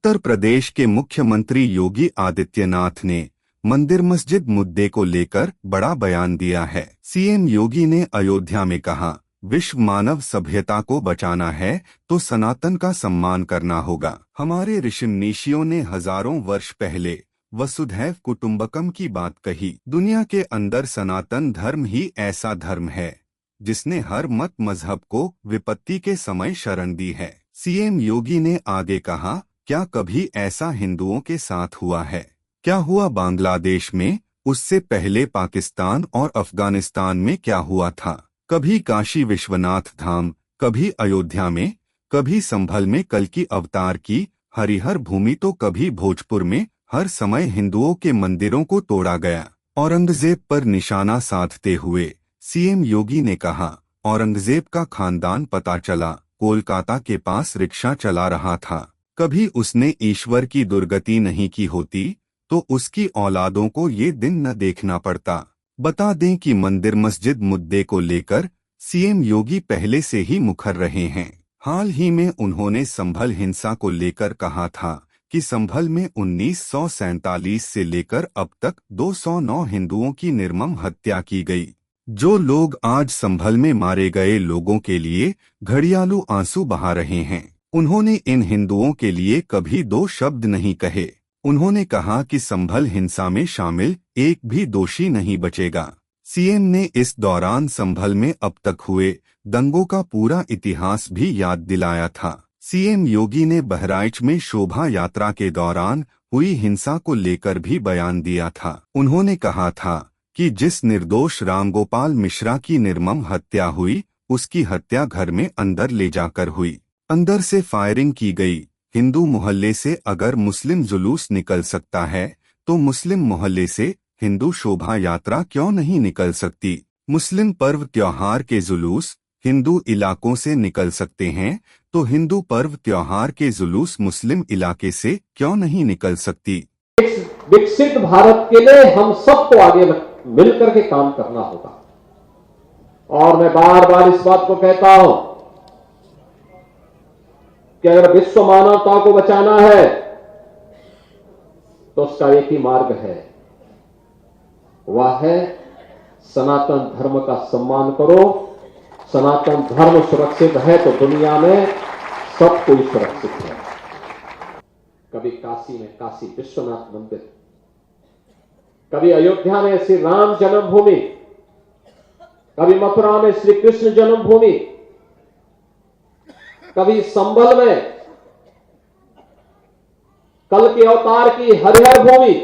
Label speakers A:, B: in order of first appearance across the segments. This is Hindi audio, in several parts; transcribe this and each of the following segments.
A: उत्तर प्रदेश के मुख्यमंत्री योगी आदित्यनाथ ने मंदिर मस्जिद मुद्दे को लेकर बड़ा बयान दिया है। सीएम योगी ने अयोध्या में कहा, विश्व मानव सभ्यता को बचाना है तो सनातन का सम्मान करना होगा। हमारे ऋषिमुनियों ने हजारों वर्ष पहले वसुधैव कुटुंबकम की बात कही। दुनिया के अंदर सनातन धर्म ही ऐसा धर्म है जिसने हर मत मजहब को विपत्ति के समय शरण दी है। सीएम योगी ने आगे कहा, क्या कभी ऐसा हिंदुओं के साथ हुआ है? क्या हुआ बांग्लादेश में? उससे पहले पाकिस्तान और अफगानिस्तान में क्या हुआ था? कभी काशी विश्वनाथ धाम, कभी अयोध्या में, कभी संभल में कल्कि अवतार की हरिहर भूमि, तो कभी भोजपुर में। हर समय हिंदुओं के मंदिरों को तोड़ा गया। औरंगजेब पर निशाना साधते हुए सीएम योगी ने कहा, औरंगजेब का खानदान पता चला कोलकाता के पास रिक्शा चला रहा था। कभी उसने ईश्वर की दुर्गति नहीं की होती तो उसकी औलादों को ये दिन न देखना पड़ता। बता दें कि मंदिर मस्जिद मुद्दे को लेकर सीएम योगी पहले से ही मुखर रहे हैं। हाल ही में उन्होंने संभल हिंसा को लेकर कहा था कि संभल में 1947 से लेकर अब तक 209 हिंदुओं की निर्मम हत्या की गई। जो लोग आज संभल में मारे गए लोगों के लिए घड़ियालू आंसू बहा रहे हैं, उन्होंने इन हिंदुओं के लिए कभी दो शब्द नहीं कहे। उन्होंने कहा कि संभल हिंसा में शामिल एक भी दोषी नहीं बचेगा। सीएम ने इस दौरान संभल में अब तक हुए दंगों का पूरा इतिहास भी याद दिलाया था। सीएम योगी ने बहराइच में शोभा यात्रा के दौरान हुई हिंसा को लेकर भी बयान दिया था। उन्होंने कहा था कि जिस निर्दोष रामगोपाल मिश्रा की निर्मम हत्या हुई, उसकी हत्या घर में अंदर ले जाकर हुई। अंदर से फायरिंग की गई। हिंदू मोहल्ले से अगर मुस्लिम जुलूस निकल सकता है तो मुस्लिम मोहल्ले से हिंदू शोभा यात्रा क्यों नहीं निकल सकती? मुस्लिम पर्व त्योहार के जुलूस हिंदू इलाकों से निकल सकते हैं तो हिंदू पर्व त्योहार के जुलूस मुस्लिम इलाके से क्यों नहीं निकल सकती?
B: विकसित भारत के लिए हम सबको आगे मिलकर के काम करना होगा। और मैं बार बार इस बात को कहता हूं कि अगर विश्व मानवता को बचाना है तो उसका एक ही मार्ग है, वह है सनातन धर्म का सम्मान करो। सनातन धर्म सुरक्षित है तो दुनिया में सब कोई सुरक्षित है। कभी काशी में काशी विश्वनाथ मंदिर, कभी अयोध्या में श्री राम जन्मभूमि, कभी मथुरा में श्री कृष्ण जन्मभूमि, कभी संभल में कल के अवतार की हरिहर भूमि,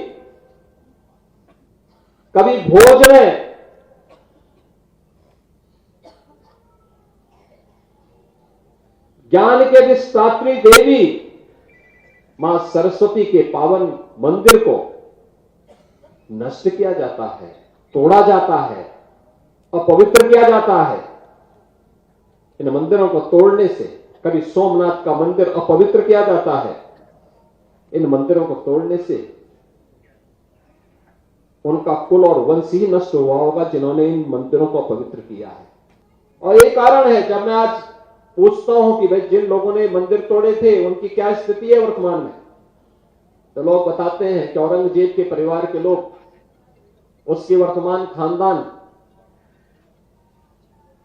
B: कभी भोज में ज्ञान के विस्तात्री देवी मां सरस्वती के पावन मंदिर को नष्ट किया जाता है, तोड़ा जाता है, अपवित्र किया जाता है। इन मंदिरों को तोड़ने से, कभी सोमनाथ का मंदिर अपवित्र किया जाता है, इन मंदिरों को तोड़ने से उनका कुल और वंश ही नष्ट हुआ होगा जिन्होंने इन मंदिरों को अपवित्र किया है। और ये कारण है, जब मैं आज पूछता हूं कि भाई जिन लोगों ने मंदिर तोड़े थे उनकी क्या स्थिति है वर्तमान में, तो लोग बताते हैं कि औरंगजेब के परिवार के लोग, उसके वर्तमान खानदान।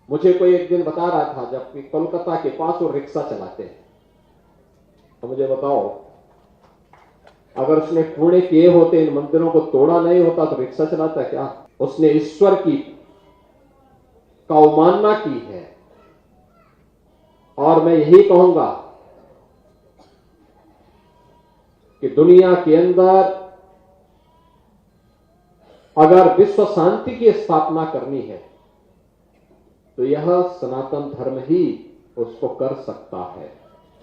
B: मुझे कोई एक दिन बता रहा था, जबकि कोलकाता के पास वो रिक्शा चलाते हैं, तो मुझे बताओ, अगर उसने पुण्य किए होते, इन मंदिरों को तोड़ा नहीं होता तो रिक्शा चलाता क्या? उसने ईश्वर की अवमानना की है। और मैं यही कहूंगा कि दुनिया के अंदर अगर विश्व शांति की स्थापना करनी है तो यह सनातन धर्म ही उसको कर सकता है।